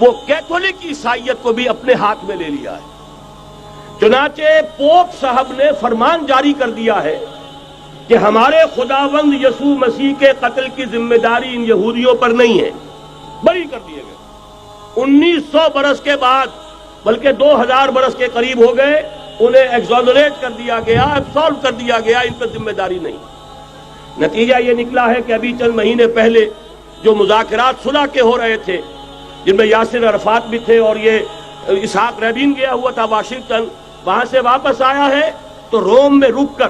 وہ کیتھولک عیسائیت کو بھی اپنے ہاتھ میں لے لیا ہے۔ چنانچہ پوپ صاحب نے فرمان جاری کر دیا ہے کہ ہمارے خداوند یسوع مسیح کے قتل کی ذمہ داری ان یہودیوں پر نہیں ہے، بری کر دیے گئے۔ 1900 برس کے بعد، بلکہ 2000 برس کے قریب ہو گئے، انہیں ایگزونریٹ کر دیا گیا، ایبسالو کر دیا گیا، ان پر ذمہ داری نہیں۔ نتیجہ یہ نکلا ہے کہ ابھی چند مہینے پہلے جو مذاکرات صلح کے ہو رہے تھے، جن میں یاسر عرفات بھی تھے اور یہ اسحاق رابین گیا ہوا تھا واشنگٹن، وہاں سے واپس آیا ہے تو روم میں رک کر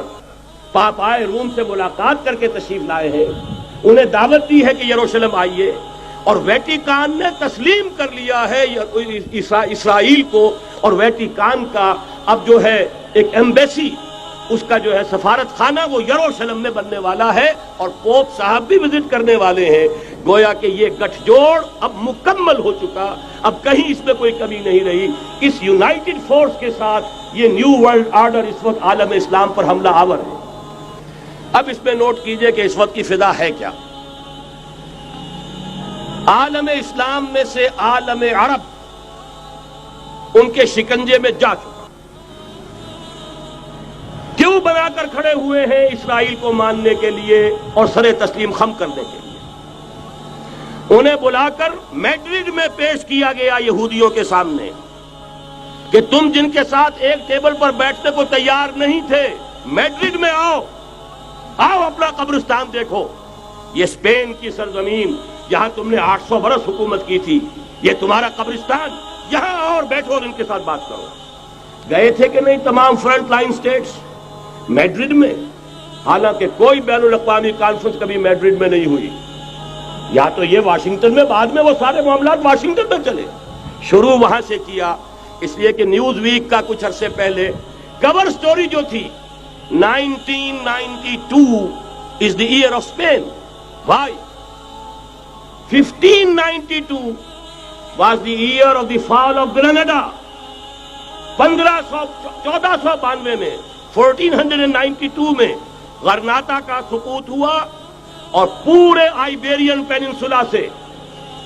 پاپائے روم سے ملاقات کر کے تشریف لائے ہیں، انہیں دعوت دی ہے کہ یروشلم آئیے، اور ویٹیکان نے تسلیم کر لیا ہے اسرائیل کو، اور ویٹیکان کا اب جو ہے ایک ایمبیسی، اس کا جو ہے سفارت خانہ وہ یروشلم میں بننے والا ہے، اور پوپ صاحب بھی وزٹ کرنے والے ہیں۔ گویا کہ یہ گٹھ جوڑ اب مکمل ہو چکا، اب کہیں اس میں کوئی کمی نہیں رہی۔ اس یونائٹڈ فورس کے ساتھ یہ نیو ورلڈ آرڈر اس وقت عالم اسلام پر حملہ آور ہے۔ اب اس میں نوٹ کیجئے کہ اس وقت کی فضا ہے کیا۔ عالم اسلام میں سے عالم عرب ان کے شکنجے میں جا چکا، کیوں بنا کر کھڑے ہوئے ہیں اسرائیل کو ماننے کے لیے اور سر تسلیم خم کرنے کے لیے۔ انہیں بلا کر میڈرڈ میں پیش کیا گیا یہودیوں کے سامنے کہ تم جن کے ساتھ ایک ٹیبل پر بیٹھنے کو تیار نہیں تھے، میڈرڈ میں آؤ، آؤ اپنا قبرستان دیکھو، یہ اسپین کی سرزمین جہاں تم نے 800 برس حکومت کی تھی، یہ تمہارا قبرستان، یہاں آؤ اور بیٹھو اور ان کے ساتھ بات کرو۔ گئے تھے کہ نہیں تمام فرنٹ لائن سٹیٹس میڈرڈ میں؟ حالانکہ کوئی بین الاقوامی کانفرنس کبھی میڈرڈ میں نہیں ہوئی، یا تو یہ واشنگٹن میں، بعد میں وہ سارے معاملات واشنگٹن میں چلے، شروع وہاں سے کیا۔ اس لیے کہ نیوز ویک کا کچھ عرصے پہلے کور سٹوری جو تھی 1992 is the year of Spain. Why? 1592 was the year of the fall of Granada. 1492 میں 1492 میں غرناطہ کا سقوط ہوا، اور پورے آئیبیرین پیننسولا سے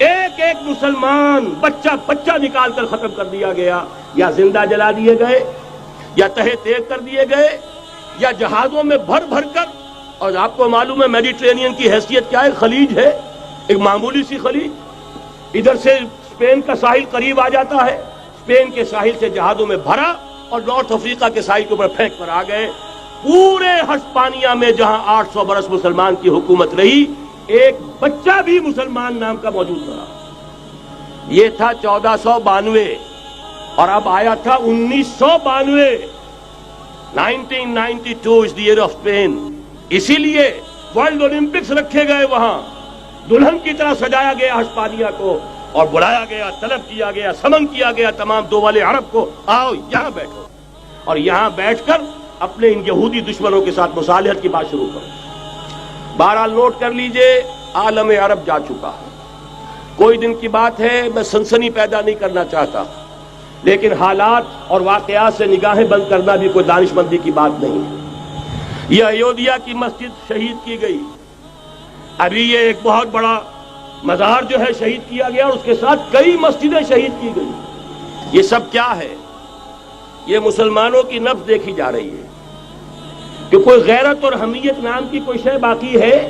ایک ایک مسلمان بچہ نکال کر ختم کر دیا گیا، یا زندہ جلا دیے گئے، یا تہہ تیگ کر دیے گئے، یا جہازوں میں بھر بھر کر۔ اور آپ کو معلوم ہے میڈیٹرینین کی حیثیت کیا ہے، خلیج ہے، ایک معمولی سی خلیج، ادھر سے اسپین کا ساحل قریب آ جاتا ہے، اسپین کے ساحل سے جہازوں میں بھرا اور نارتھ افریقہ کے ساحل کے اوپر پھینک کر آ گئے۔ پورے ہسپانیہ میں جہاں 800 برس مسلمان کی حکومت رہی، ایک بچہ بھی مسلمان نام کا موجود نہ رہا۔ یہ تھا 1492، اور اب آیا تھا 1992۔ 1992 is the year of Spain۔ اسی لیے ورلڈ اولمپکس رکھے گئے، وہاں دلہن کی طرح سجایا گیا ہسپانیہ کو، اور بلایا گیا، طلب کیا گیا، سمن کیا گیا تمام دول عرب کو، آؤ یہاں بیٹھو، اور یہاں بیٹھ کر اپنے ان یہودی دشمنوں کے ساتھ مصالحت کی بات شروع کرو۔ بہرحال نوٹ کر لیجئے، عالم عرب جا چکا ہے۔ کوئی دن کی بات ہے، میں سنسنی پیدا نہیں کرنا چاہتا، لیکن حالات اور واقعات سے نگاہیں بند کرنا بھی کوئی دانش مندی کی بات نہیں ہے۔ یہ ایودھیا کی مسجد شہید کی گئی، ابھی یہ ایک بہت بڑا مزار جو ہے شہید کیا گیا، اور اس کے ساتھ کئی مسجدیں شہید کی گئی۔ یہ سب کیا ہے؟ یہ مسلمانوں کی نفس دیکھی جا رہی ہے کہ کوئی غیرت اور حمیت نام کی کوئی شے باقی ہے؟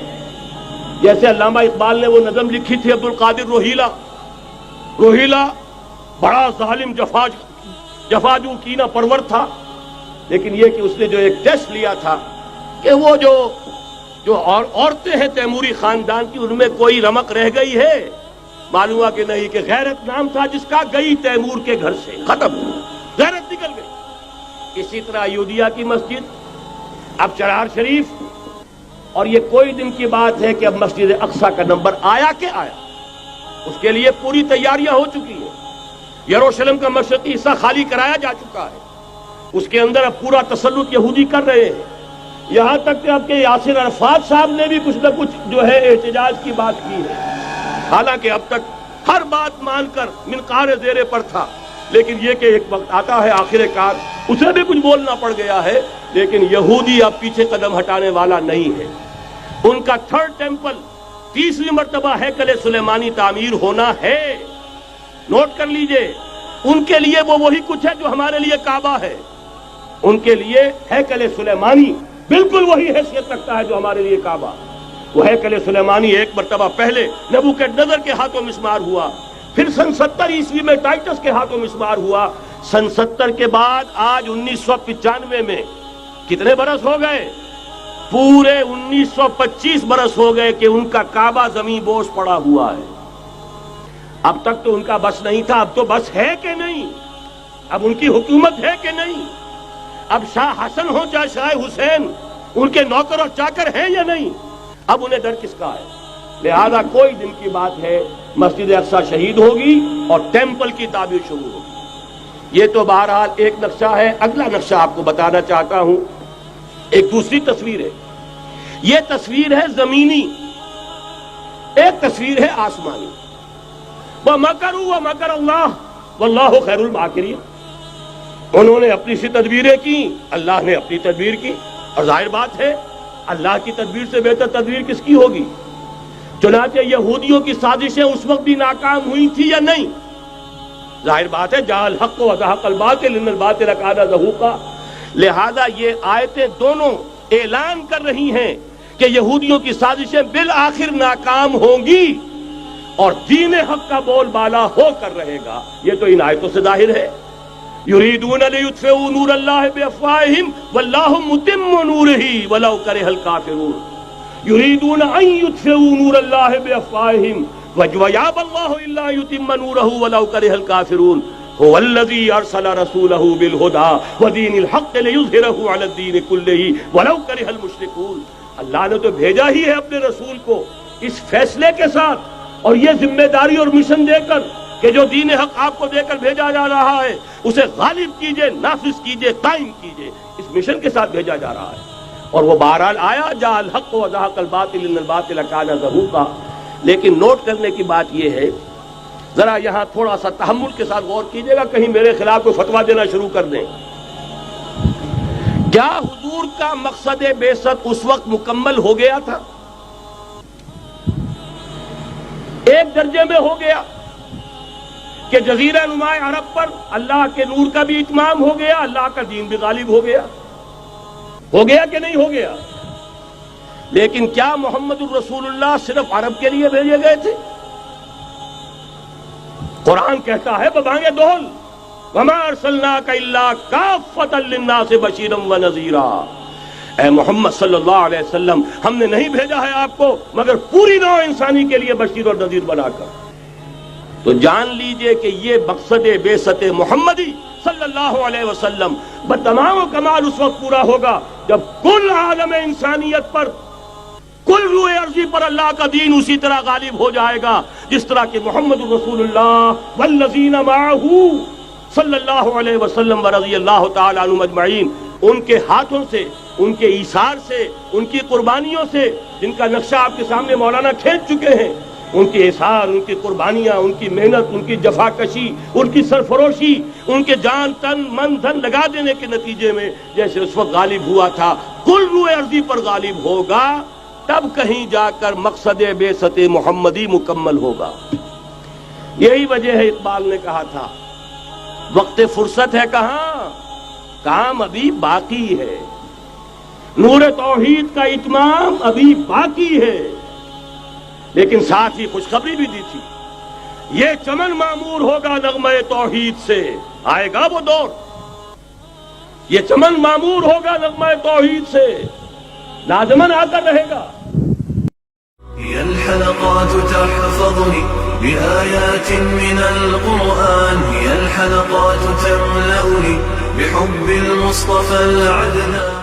جیسے علامہ اقبال نے وہ نظم لکھی تھی، عبدالقادر روہیلا بڑا ظالم جفاجو کینہ پرور تھا، لیکن یہ کہ اس نے جو ایک ٹیسٹ لیا تھا کہ وہ جو عورتیں ہیں تیموری خاندان کی، ان میں کوئی رمق رہ گئی ہے؟ معلوم ہوا کہ نہیں، کہ غیرت نام تھا جس کا گئی تیمور کے گھر سے، ختم، غیرت نکل گئی۔ اسی طرح ایودھیا کی مسجد، اب چرار شریف، اور یہ کوئی دن کی بات ہے کہ اب مسجد اقصی کا نمبر آیا کہ آیا، اس کے لیے پوری تیاریاں ہو چکی ہیں۔ یروشلم کا مشرقی حصہ خالی کرایا جا چکا ہے، اس کے اندر اب پورا تسلط یہودی کر رہے ہیں، یہاں تک کہ اب کے یاسر عرفات صاحب نے بھی کچھ نہ کچھ جو ہے احتجاج کی بات کی ہے، حالانکہ اب تک ہر بات مان کر منقار زیرے پر تھا، لیکن یہ کہ ایک وقت آتا ہے آخر کار اسے بھی کچھ بولنا پڑ گیا ہے۔ لیکن یہودی اب پیچھے قدم ہٹانے والا نہیں ہے، ان کا تھرڈ ٹیمپل، تیسری مرتبہ ہیکل سلیمانی تعمیر ہونا ہے، نوٹ کر لیجئے، ان کے لیے وہ وہی کچھ ہے جو ہمارے لیے کعبہ ہے. ان کے لیے ہیکل سلیمانی بالکل وہی حیثیت رکھتا ہے جو ہمارے لیے کعبہ. وہ ہیکل سلیمانی ایک مرتبہ پہلے نبوکدنضر کے ہاتھوں مسمار ہوا، پھر سن 70 عیسوی میں ٹائٹس کے ہاتھوں مسمار ہوا. سن 70 کے بعد آج 1995 میں کتنے برس ہو گئے؟ پورے 1925 برس ہو گئے کہ ان کا کعبہ زمین بوس پڑا ہوا ہے. اب تک تو ان کا بس نہیں تھا، اب تو بس ہے کہ نہیں؟ اب ان کی حکومت ہے کہ نہیں؟ اب شاہ حسن ہو چاہے شاہ حسین، ان کے نوکر اور چاکر ہیں یا نہیں؟ اب انہیں ڈر کس کا ہے؟ لہذا کوئی دن کی بات ہے مسجد اقصی شہید ہوگی اور ٹیمپل کی تعمیر شروع ہوگی. یہ تو بہرحال ایک نقشہ ہے. اگلا نقشہ آپ کو بتانا چاہتا ہوں، ایک دوسری تصویر ہے. یہ تصویر ہے زمینی، ایک تصویر ہے آسمانی. وَمَكَرُوا وَمَكَرَ اللَّهُ وَاللَّهُ خَيْرُ الْمَاكِرِينَ. انہوں نے اپنی سی تدبیریں کی، اللہ نے اپنی تدبیر کی، اور ظاہر بات ہے اللہ کی تدبیر سے بہتر تدبیر کس کی ہوگی؟ چنانچہ یہودیوں کی سازشیں اس وقت بھی ناکام ہوئی تھی یا نہیں؟ ظاہر بات ہے جاء الحق وزهق الباطل ان الباطل کان زہوقا. لہذا یہ آیتیں دونوں اعلان کر رہی ہیں کہ یہودیوں کی سازشیں بالآخر ناکام ہوں گی اور دین حق کا بول بالا ہو کر رہے گا. یہ تو ان آیتوں سے ظاہر ہے. یریدون لیطفئوا نور اللہ بافواہہم واللہ متم نورہ ولو کرہ الکافرون. یریدون ان یطفئوا نور اللہ بافواہہم ویابى اللہ الا یتم نورہ ولو کرہ الکافرون. هو الذی ارسل رسولہ بالہدی ودین الحق لیظہرہ علی الدین کلہ ولو کرہ المشرکون. اللہ نے تو بھیجا ہی ہے اپنے رسول کو اس فیصلے کے ساتھ اور یہ ذمہ داری اور مشن دے کر کہ جو دین حق آپ کو دے کر بھیجا جا رہا ہے اسے غالب کیجئے، نافذ کیجئے، قائم کیجئے. اس مشن کے ساتھ بھیجا جا رہا ہے اور وہ بہرحال آیا جاء الحق وزهق الباطل ان الباطل کان زہوقا. لیکن نوٹ کرنے کی بات یہ ہے، ذرا یہاں تھوڑا سا تحمل کے ساتھ غور کیجئے گا، کہیں میرے خلاف کوئی فتویٰ دینا شروع کر دیں. کیا حضور کا مقصد بعثت اس وقت مکمل ہو گیا تھا؟ ایک درجے میں ہو گیا کہ جزیرہ نماء عرب پر اللہ کے نور کا بھی اتمام ہو گیا، اللہ کا دین بھی غالب ہو گیا. ہو گیا کہ نہیں ہو گیا؟ لیکن کیا محمد الرسول اللہ صرف عرب کے لیے بھیجے گئے تھے؟ قرآن کہتا ہے ببانگ دہل وما ارسلناک الا کافۃ للناس بشیرا ونذیرا. اے محمد صلی اللہ علیہ وسلم، ہم نے نہیں بھیجا ہے آپ کو مگر پوری نوع انسانی کے لیے بشیر اور نذیر بنا کر. تو جان لیجئے کہ یہ مقصد بعثت محمدی صلی اللہ علیہ وسلم بتمام و کمال اس وقت پورا ہوگا جب کل عالم انسانیت پر، کل روئے ارضی پر اللہ کا دین اسی طرح غالب ہو جائے گا جس طرح کہ محمد رسول اللہ والذین معہ صلی اللہ علیہ وسلم ورضی اللہ تعالی عنہم اجمعین، ان کے ہاتھوں سے، ان کے ایثار سے، ان کی قربانیوں سے، جن کا نقشہ آپ کے سامنے مولانا کھینچ چکے ہیں، ان کے اثار، ان کی قربانیاں، ان کی محنت، ان کی جفاکشی، ان کی سرفروشی، ان کے جان تن من دھن لگا دینے کے نتیجے میں جیسے اس وقت غالب ہوا تھا کل روئے ارضی پر غالب ہوگا، تب کہیں جا کر مقصد بعثت محمدی مکمل ہوگا. یہی وجہ ہے اقبال نے کہا تھا وقت فرصت ہے کہاں، کام ابھی باقی ہے، نور توحید کا اتمام ابھی باقی ہے. لیکن ساتھ ہی خوشخبری بھی دی تھی، یہ چمن معمور ہوگا نغمہ توحید سے. آئے گا وہ دور، یہ چمن معمور ہوگا نغمہ توحید سے، لازماً آ کر رہے گا. هي الحلقات تحفظني بآيات من القرآن، هي الحلقات تملأني بحب المصطفى العدنان.